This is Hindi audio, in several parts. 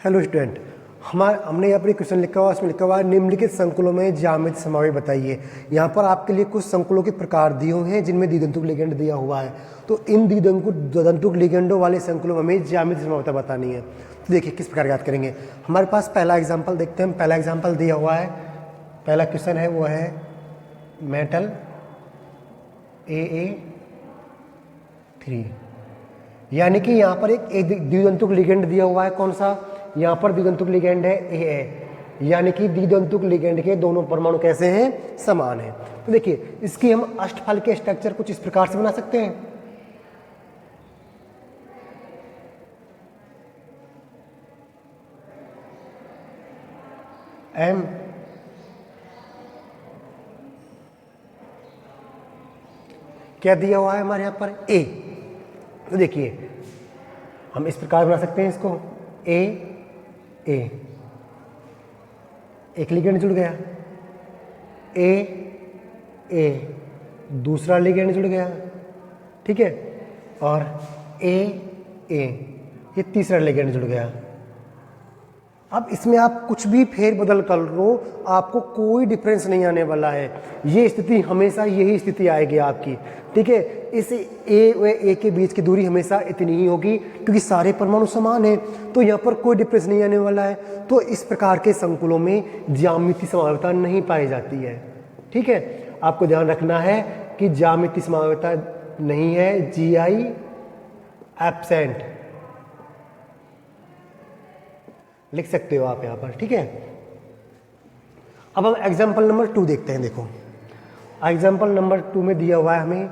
हेलो स्टूडेंट, हमने यहाँ पर एक क्वेश्चन लिखा हुआ है, उसमें लिखा हुआ है निम्नलिखित संकुलों में ज्यामिति समावेश बताइए। यहाँ पर आपके लिए कुछ संकुलों के प्रकार दिए हुए हैं जिनमें द्विदंतुक लिगेंड दिया हुआ है। तो इन द्विदंतुक लिगेंडों वाले संकुलों में हमें ज्यामिति समावेशता बतानी है। तो देखिए किस प्रकार याद करेंगे। हमारे पास पहला एग्जाम्पल देखते हैं। पहला एग्जाम्पल दिया हुआ है, पहला क्वेश्चन है वो है मेटल AA3, यानी कि यहाँ पर एक द्विदंतुक लिगेंड दिया हुआ है। कौन सा? यहाँ पर द्विदंतुक लिगेंड है AA, यानी कि द्विदंतुक लिगेंड के दोनों परमाणु कैसे हैं? समान हैं। तो देखिए इसकी हम अष्टफल के स्ट्रक्चर कुछ इस प्रकार से बना सकते हैं। M क्या दिया हुआ है हमारे यहाँ पर? A। तो देखिए हम इस प्रकार बना सकते हैं इसको A एक लिगेंड जुड़ गया, A दूसरा लिगेंड जुड़ गया, ठीक है, और A ये तीसरा लिगेंड जुड़ गया। अब इसमें आप कुछ भी फेर बदल कर लो, आपको कोई डिफरेंस नहीं आने वाला है। ये स्थिति हमेशा यही स्थिति आएगी आपकी, ठीक है। इस A व A के बीच की दूरी हमेशा इतनी ही होगी क्योंकि सारे परमाणु समान हैं, तो यहाँ पर कोई डिफरेंस नहीं आने वाला है। तो इस प्रकार के संकुलों में ज्यामितीय समावेशता नहीं पाई जाती है, ठीक है। आपको ध्यान रखना है कि ज्यामितीय समावेशता नहीं है, GI एब्सेंट लिख सकते हो आप यहाँ पर, ठीक है। अब हम एग्जाम्पल नंबर 2 देखते हैं। देखो एग्जाम्पल नंबर 2 में दिया हुआ है हमें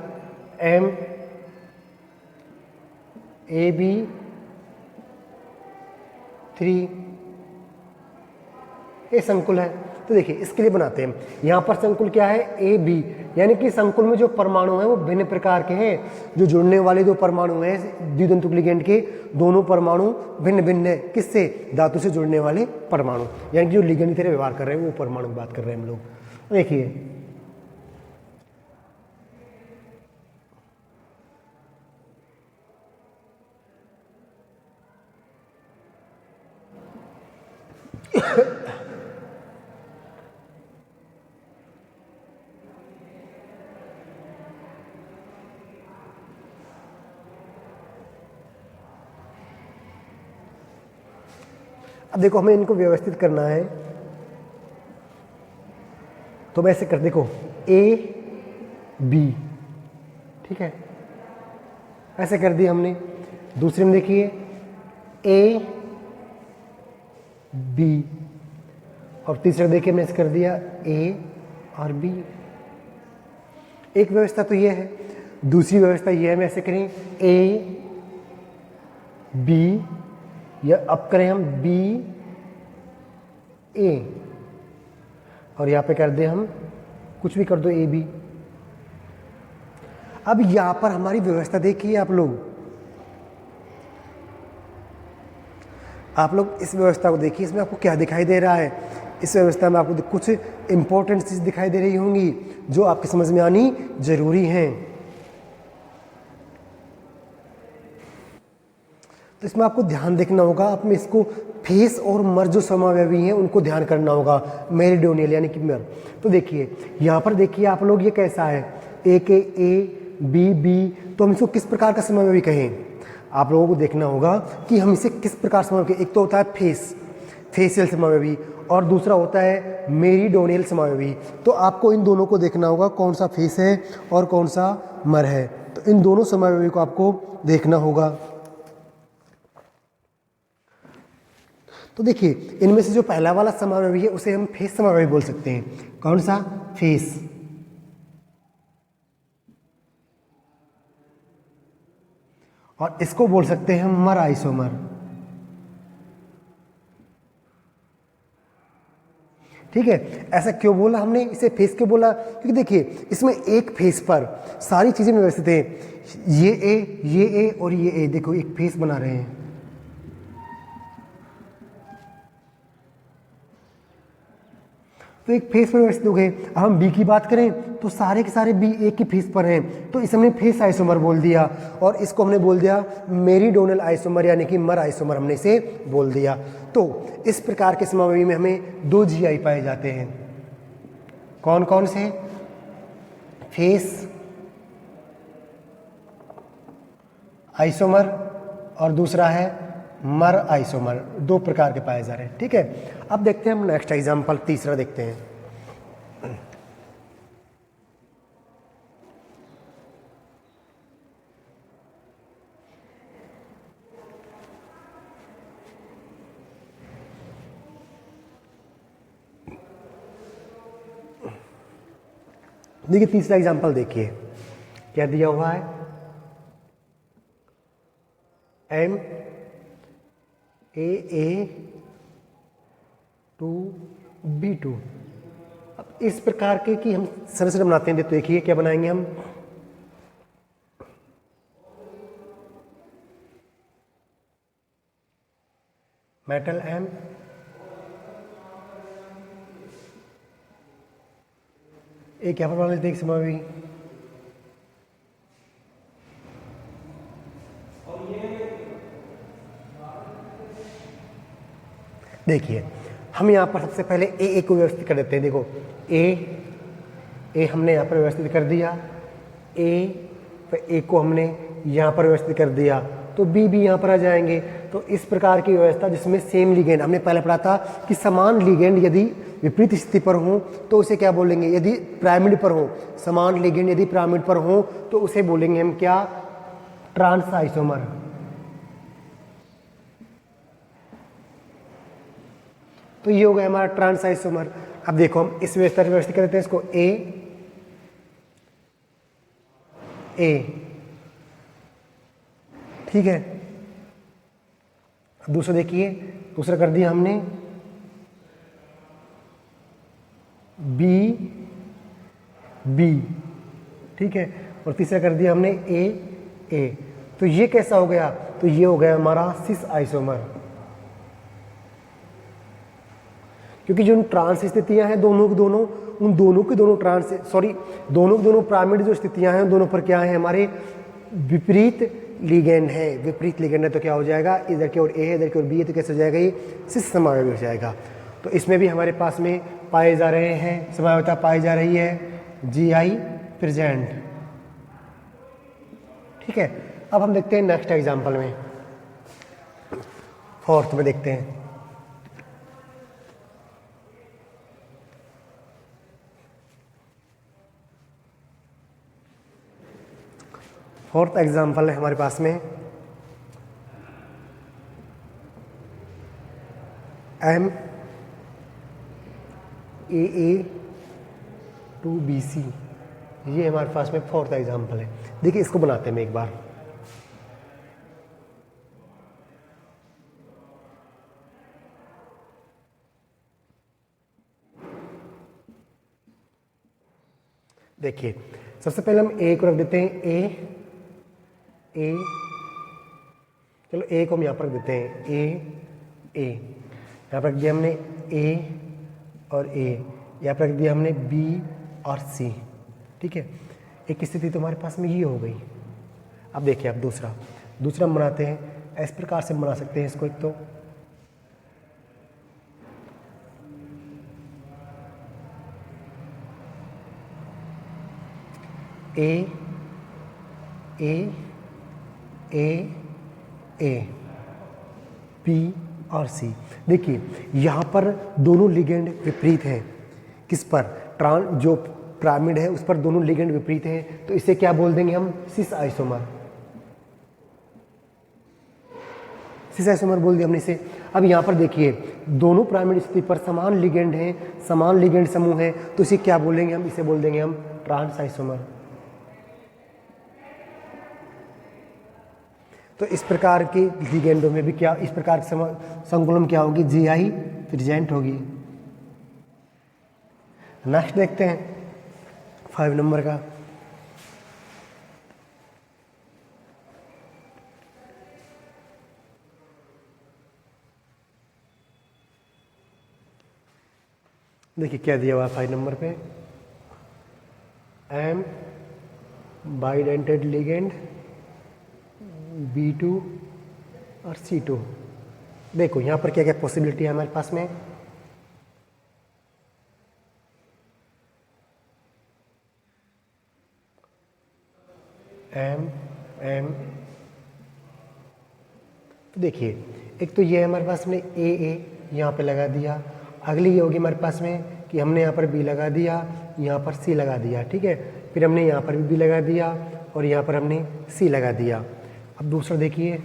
MAB3 ये संकुल है। तो देखिए इसके लिए बनाते हैं। यहाँ पर संकुल क्या है? AB, यानी कि संकुल में जो परमाणु हैं वो भिन्न प्रकार के हैं। जो जुड़ने वाले दो परमाणु हैं द्विदंतुक लिगेंड के, दोनों परमाणु भिन्न भिन्न है। किससे? धातु से जुड़ने वाले परमाणु, यानी कि जो लिगेंड की तरह व्यवहार कर रहे हैं वो परमाणु की बात कर रहे हैं हम लोग। देखिए अब देखो हमें इनको व्यवस्थित करना है, तो मैं ऐसे कर, देखो AB, ठीक है, ऐसे कर दिया हमने। दूसरे में देखिए AB, और तीसरा देखिए मैं ऐसे कर दिया A और B। एक व्यवस्था तो ये है। दूसरी व्यवस्था ये है, मैं ऐसे करें AB, या अब करें हम BA, और यहाँ पे कर दें हम कुछ भी कर दो AB। अब यहाँ पर हमारी व्यवस्था देखिए आप लोग इस व्यवस्था को देखिए। इसमें आपको क्या दिखाई दे रहा है? इस व्यवस्था में आपको कुछ इंपॉर्टेंट चीज दिखाई दे रही होंगी जो आपकी समझ में आनी जरूरी है। तो इसमें आपको ध्यान देखना होगा, आप में इसको फेस और मर जो समावयवी हैं उनको ध्यान करना होगा, मेरिडोनियल यानी कि मर। तो देखिए यहाँ पर देखिए आप लोग, ये कैसा है? A के A, B B, तो हम इसको किस प्रकार का समावयवी कहें? आप लोगों को देखना होगा कि हम इसे किस प्रकार समावयवी। एक तो होता है फेसियल समावयवी, और दूसरा होता है मेरिडोनियल समावयवी। तो आपको इन दोनों को देखना होगा, कौन सा फेस है और कौन सा मर है। तो इन दोनों समावयवी को आपको देखना होगा। तो देखिए इनमें से जो पहला वाला समावयवी है उसे हम फेस समावयवी बोल सकते हैं। कौन सा? फेस। और इसको बोल सकते हैं हम मर आइसोमर, ठीक है। ऐसा क्यों बोला हमने इसे फेस क्यों बोला? क्योंकि देखिए इसमें एक फेस पर सारी चीजें व्यवस्थित हैं। ये ए और ये ए, देखो एक फेस बना रहे हैं। तो एक फेस पर व्यवस्थित हो गए। अब हम बी की बात करें तो सारे के सारे बी एक ही फेस पर हैं, तो इसे हमने फेस आइसोमर बोल दिया, और इसको हमने बोल दिया मेरीडोनल आइसोमर यानी कि मर आइसोमर हमने इसे बोल दिया। तो इस प्रकार के समावयवी में हमें 2 जीआई पाए जाते हैं। कौन कौन से? फेस आइसोमर और दूसरा है मर आइसोमर, 2 प्रकार के पाए जा रहे हैं। ठीक है, अब देखते हैं हम नेक्स्ट एग्जांपल, तीसरा देखते हैं। देखिए तीसरा एग्जांपल देखिए क्या दिया हुआ है, एम ए 2B2। अब इस प्रकार के कि हम संरचना बनाते हैं, तो देखिए क्या बनाएंगे हम, मेटल एम एक यहाँ पर बना लेते हैं एक समावयवी, देखिए हम यहाँ पर सबसे पहले ए को व्यवस्थित कर देते हैं। देखो ए हमने यहाँ पर व्यवस्थित कर दिया, ए को हमने यहाँ पर व्यवस्थित कर दिया, तो बी भी यहाँ पर आ जाएंगे। तो इस प्रकार की व्यवस्था जिसमें सेम लिगेंड, हमने पहले पढ़ा था कि समान लिगेंड यदि विपरीत स्थिति पर हो तो उसे क्या बोलेंगे, यदि पिरामिड पर हो, समान लिगेंड यदि पिरामिड पर हो तो उसे बोलेंगे हम क्या, ट्रांस आइसोमर। तो ये हो गया हमारा ट्रांस आइसोमर। अब देखो हम इस व्यवस्था व्यवस्थित करते हैं इसको ए ठीक है। अब दूसरा देखिए, दूसरा कर दिया हमने बी ठीक है, और तीसरा कर दिया हमने ए। तो ये कैसा हो गया, तो ये हो गया हमारा सिस आइसोमर, क्योंकि जो ट्रांस स्थितियां हैं दोनों की दोनों, उन दोनों की दोनों दोनों की दोनों पिरामिड जो स्थितियां हैं दोनों पर क्या है, हमारे विपरीत लिगेंड है। विपरीत लिगेंड है तो क्या हो जाएगा, इधर की ओर ए है इधर की ओर बी है, तो कैसे हो जाएगा, ये सिस समावयवी हो जाएगा। तो इसमें भी हमारे पास में पाए जा रहे हैं, समावयवता पाई जा रही है जीआई प्रेजेंट। ठीक है, अब हम देखते हैं नेक्स्ट एग्जांपल में, फोर्थ में देखते हैं। फोर्थ एग्जाम्पल है हमारे पास में एम ए 2BC, ये हमारे पास में फोर्थ एग्जाम्पल है। देखिए इसको बनाते हैं एक बार, देखिए सबसे पहले हम ए को रख देते हैं ए, चलो ए को हम यहाँ पर रख देते हैं ए, यहाँ पर रख दिया हमने ए और ए, यहाँ पर रख दिया हमने बी और सी। ठीक है, एक स्थिति तो हमारे पास में ये हो गई। अब देखिए अब दूसरा हम बनाते हैं, इस प्रकार से बना सकते हैं इसको, एक तो ए बी और सी। देखिए यहाँ पर दोनों लिगेंड विपरीत हैं, किस पर, जो पिरामिड है उस पर दोनों लिगेंड विपरीत हैं, तो इसे क्या बोल देंगे हम, सिस आइसोमर। सिस आइसोमर बोल दिया हमने इसे। अब यहाँ पर देखिए दोनों पिरामिड स्थिति पर समान लिगेंड हैं, समान लिगेंड समूह है, तो इसे क्या बोलेंगे हम, इसे बोल देंगे हम ट्रांस आइसोमर। तो इस प्रकार के लिगेंडों में भी क्या, इस प्रकार की संकुलन क्या होगी, जीआई प्रेजेंट होगी। नेक्स्ट देखते हैं 5 नंबर का, देखिए क्या दिया हुआ है 5 नंबर पे, एम बाइडेंटेड लिगेंड B2 और C2। देखो यहाँ पर क्या क्या पॉसिबिलिटी है हमारे पास में, एम एम, तो देखिए एक तो ये है हमारे पास में ए यहाँ पे लगा दिया, अगली ये होगी हमारे पास में कि हमने यहाँ पर बी लगा दिया, यहाँ पर सी लगा दिया, ठीक है, फिर हमने यहाँ पर भी बी लगा दिया और यहाँ पर हमने सी लगा दिया। अब दूसरा देखिए,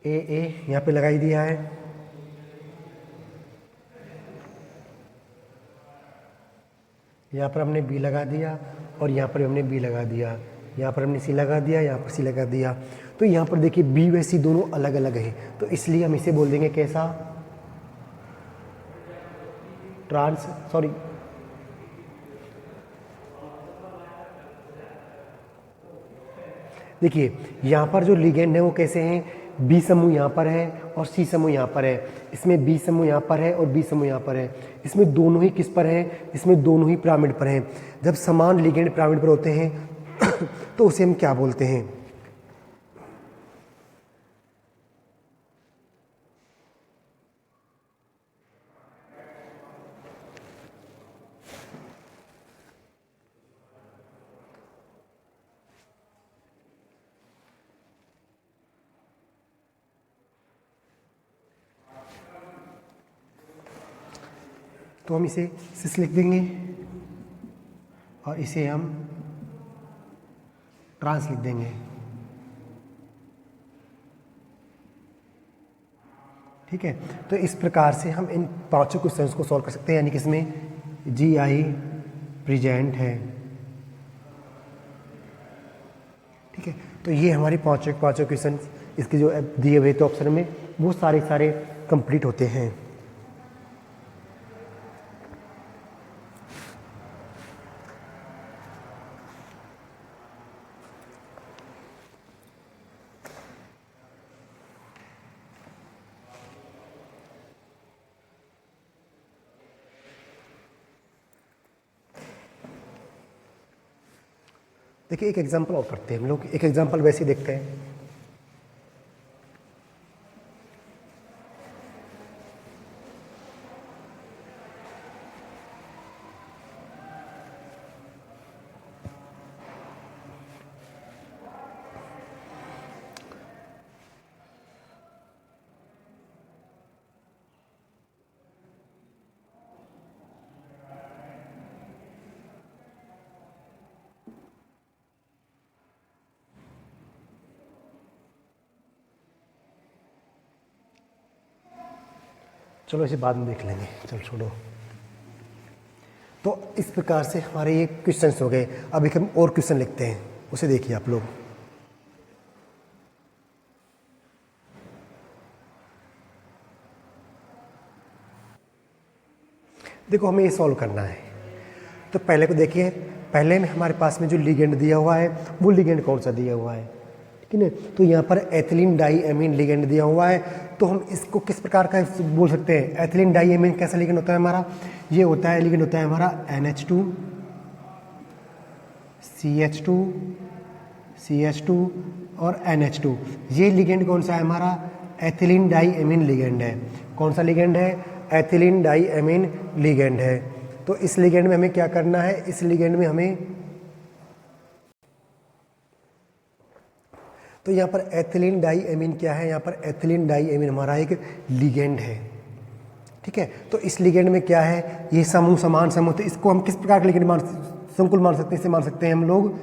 ए यहाँ पे लगाई दिया है, यहाँ पर हमने बी लगा दिया और यहाँ पर हमने बी लगा दिया, यहाँ पर हमने सी लगा दिया, यहाँ पर सी लगा दिया। तो यहाँ पर देखिए बी व सी दोनों अलग अलग है, तो इसलिए हम इसे बोल देंगे कैसा, देखिए यहाँ पर जो लिगेंड है वो कैसे हैं, बी समूह यहाँ पर है और सी समूह यहाँ पर है, इसमें बी समूह यहाँ पर है और बी समूह यहाँ पर है, इसमें दोनों ही किस पर है, इसमें दोनों ही पिरामिड पर हैं। जब समान लिगेंड पिरामिड पर होते हैं तो उसे हम क्या बोलते हैं, तो हम इसे सिस लिख देंगे और इसे हम ट्रांस लिख देंगे, ठीक है। तो इस प्रकार से हम इन पांचों क्वेश्चंस को सॉल्व कर सकते हैं, यानी कि इसमें जी आई प्रेजेंट है, ठीक है। तो ये हमारी पांचों क्वेश्चन इसके जो दिए हुए थे ऑप्शन में वो सारे कंप्लीट होते हैं। देखिए एक एग्जांपल और करते हैं हम लोग, एक एग्जांपल वैसे देखते हैं। चलो इसे बाद में देख लेंगे, चल छोड़ो। तो इस प्रकार से हमारे ये क्वेश्चंस हो गए। अब एक हम और क्वेश्चन लिखते हैं, उसे देखिए आप लोग। देखो हमें ये सॉल्व करना है, तो पहले को देखिए, पहले में हमारे पास में जो लिगेंड दिया हुआ है वो लिगेंड कौन सा दिया हुआ है, ठीक है। तो यहाँ पर एथिलीन डाई एमीन लिगेंड दिया हुआ है, तो हम इसको किस प्रकार का बोल सकते हैं, एथिलीन डाई एमीन कैसा लिगेंड होता है हमारा, ये होता है लिगेंड होता है हमारा NH2 CH2 CH2 और NH2। ये लिगेंड कौन सा है हमारा, एथिलीन डाई एमीन लिगेंड है। कौन सा लिगेंड है, एथिलीन डाई एमीन लिगेंड है। तो इस लिगेंड में हमें क्या करना है, इस लिगेंड में हमें, तो यहाँ पर एथिलीन डाई एमीन क्या है, यहाँ पर एथिलीन डाई एमीन हमारा एक लिगेंड है, ठीक है। तो इस लिगेंड में क्या है, ये समूह समान समूह, तो इसको हम किस प्रकार का लिगेंड संकुल मान सकते हैं, इसे मान सकते हैं हम लोग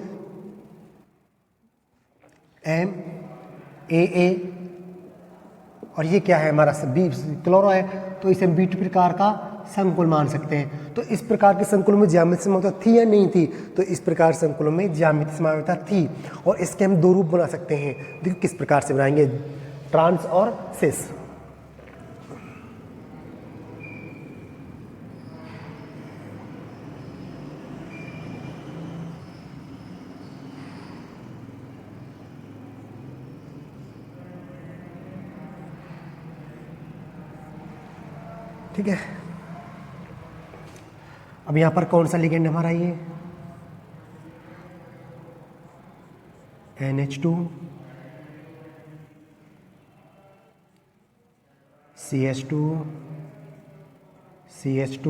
MAA, और ये क्या है हमारा बी क्लोरो है, तो इसे हम B2 प्रकार का संकुल मान सकते हैं। तो इस प्रकार के संकुलों में ज्यामितीय समानता थी या नहीं थी, तो इस प्रकार संकुलों में ज्यामितीय समानता थी, और इसके हम दो रूप बना सकते हैं। देखो किस प्रकार से बनाएंगे, ट्रांस और सिस। ठीक है। अब यहाँ पर कौन सा लिगेंड हमारा ये NH2 CH2 CH2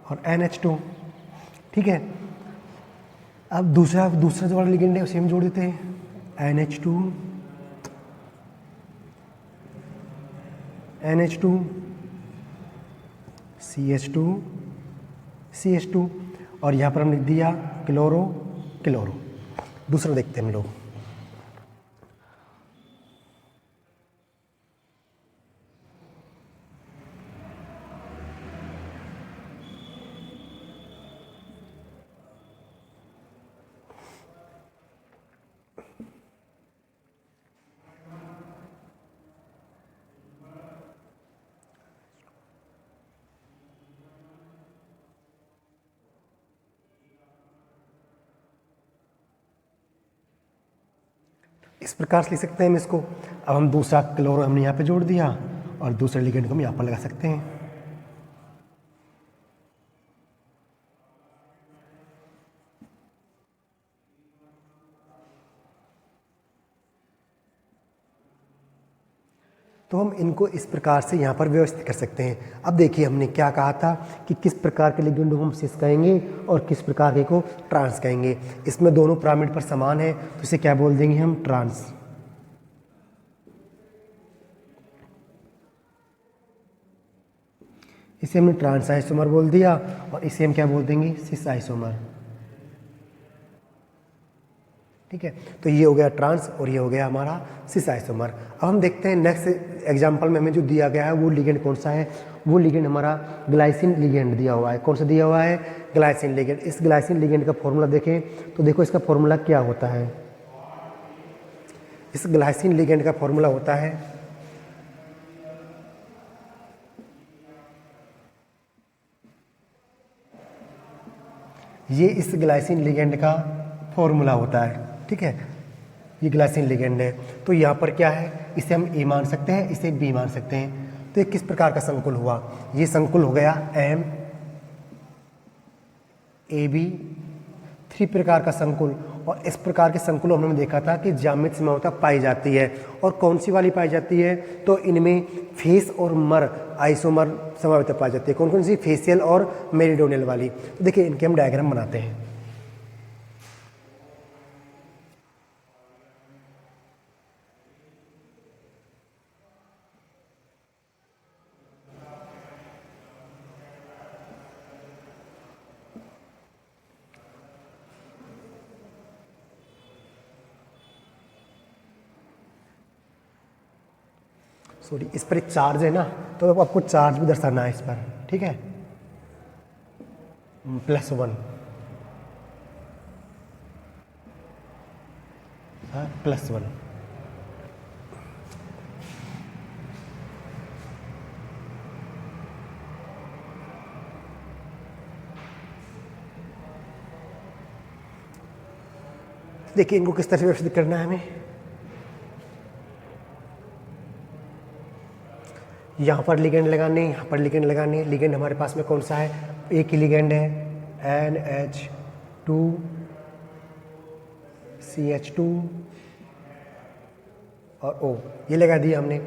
और NH2, ठीक है। अब दूसरा जो वाला लिगेंड है उसे हम जोड़ देते हैं NH2 CH2 CH2 और यहाँ पर हम लिख दिया क्लोरो। दूसरा देखते हैं हम लोग। इस प्रकार से लिख सकते हैं हम इसको। अब हम दूसरा क्लोरो हमने यहाँ पे जोड़ दिया और दूसरे लिगेंड को हम यहाँ पर लगा सकते हैं। तो हम इनको इस प्रकार से यहाँ पर व्यवस्थित कर सकते हैं। अब देखिए हमने क्या कहा था कि किस प्रकार के लिगेंड को हम सिस कहेंगे और किस प्रकार के को ट्रांस कहेंगे। इसमें दोनों पिरामिड पर समान है तो इसे क्या बोल देंगे हम ट्रांस। इसे हमने ट्रांस आइसोमर बोल दिया और इसे हम क्या बोल देंगे सिस आइसोमर, ठीक है। तो ये हो गया ट्रांस और ये हो गया हमारा सिस आइसोमर। अब हम देखते हैं नेक्स्ट एग्जांपल में हमें जो दिया गया है वो लिगेंड कौन सा है। वो लिगेंड हमारा ग्लाइसिन लिगेंड दिया हुआ है। कौन सा दिया हुआ है ग्लाइसिन लिगेंड। इस ग्लाइसिन लिगेंड का फॉर्मूला देखें तो देखो इसका फॉर्मूला क्या होता है। इस ग्लाइसिन लिगेंड का फॉर्मूला होता है ये इस ग्लाइसिन लिगेंड का फॉर्मूला होता है, ठीक है। ये ग्लाइसिन लिगेंड है तो यहाँ पर क्या है इसे हम ए मान सकते हैं, इसे बी मान सकते हैं। तो ये किस प्रकार का संकुल हुआ, ये संकुल हो गया MAB3 प्रकार का संकुल। और इस प्रकार के संकुलों हमने देखा था कि ज्यामितीय समानता पाई जाती है। और कौन सी वाली पाई जाती है तो इनमें फेस और मर आइसोमर समानता पाई जाती है। कौन कौन सी फेसियल और मेरिडोनियल वाली। तो देखिए इनके हम डायग्राम बनाते हैं। सॉरी इस पर एक चार्ज है ना तो आपको चार्ज भी दर्शाना है इस पर, ठीक है। +1 +1 देखिए इनको किस तरह से व्यवस्थित करना है हमें। यहाँ पर लिगेंड लगाने, यहाँ पर लिगेंड लगाने। लिगेंड हमारे पास में कौन सा है, एक ही लिगेंड है NH2 CH2 और O, ये लगा दिया हमने।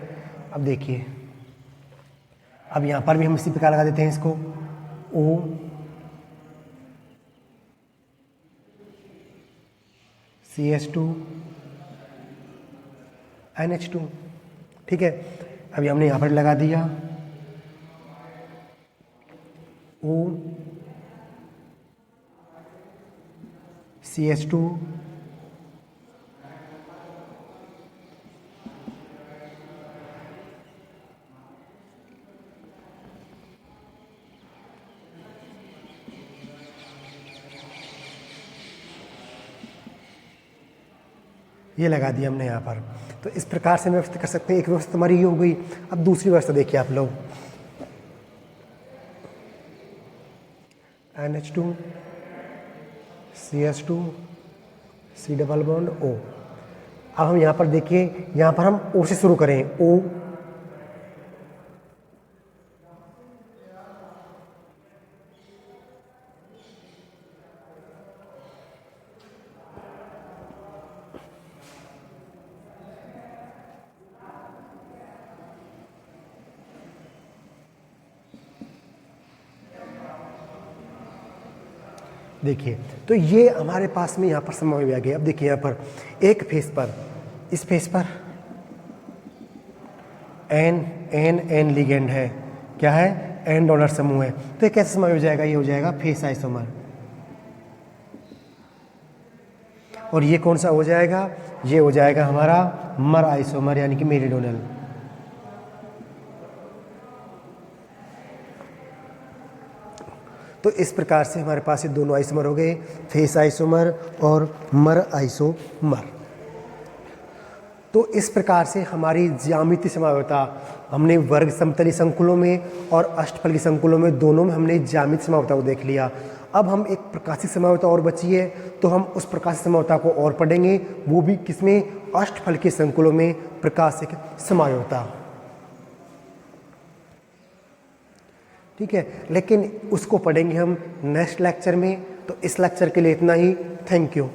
अब देखिए अब यहाँ पर भी हम इसी प्रकार लगा देते हैं इसको O CH2 NH2, ठीक है। अभी हमने यहाँ पर लगा दिया O CH2 ये लगा दिया हमने यहाँ पर। तो इस प्रकार से व्यवस्था कर सकते हैं। एक व्यवस्था हमारी ये हो गई। अब दूसरी व्यवस्था देखिए आप लोग NH2 CH2 C double bond O। अब हम यहाँ पर देखिए, यहाँ पर हम O से शुरू करें, O देखिए, तो ये हमारे पास में यहाँ पर समझ में आ गया। अब देखिए यहाँ पर एक फेस पर, इस फेस पर एन लिगेंड है, क्या है, एन डोनर समूह है, तो ये कैसे समझ हो जाएगा, ये हो जाएगा फेस आइसोमर। और ये कौन सा हो जाएगा, ये हो जाएगा हमारा मर आइसोमर यानी कि मेरिडोनल। तो इस प्रकार से हमारे पास ये दोनों आइसोमर हो गए, फेस आइसोमर और मर आइसोमर। तो इस प्रकार से हमारी ज्यामितीय समवायता हमने वर्ग समतली संकुलों में और अष्टफलकी संकुलों में दोनों में हमने ज्यामितीय समवायता को देख लिया। अब हम एक प्रकाशिक समवायता और बची है, तो हम उस प्रकाशिक समवायता को और पढ़ेंगे, वो भी किसमें, अष्टफलकीय संकुलों में प्रकाशिक समवायता। ठीक है, लेकिन उसको पढ़ेंगे हम नेक्स्ट लेक्चर में। तो इस लेक्चर के लिए इतना ही। Thank you.